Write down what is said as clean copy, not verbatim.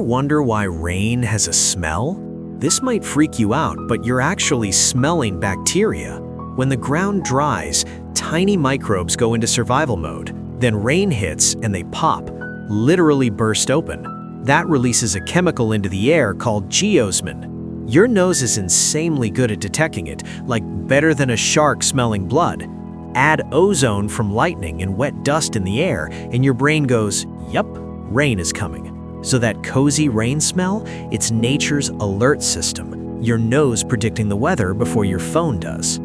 Wonder why rain has a smell? This might freak you out, but you're actually smelling bacteria. When the ground dries, tiny microbes go into survival mode. Then rain hits and they pop, literally burst open. That releases a chemical into the air called geosmin. Your nose is insanely good at detecting it, like better than a shark smelling blood. Add ozone from lightning and wet dust in the air, and your brain goes, yup, rain is coming. So that cozy rain smell, it's nature's alert system, your nose predicting the weather before your phone does.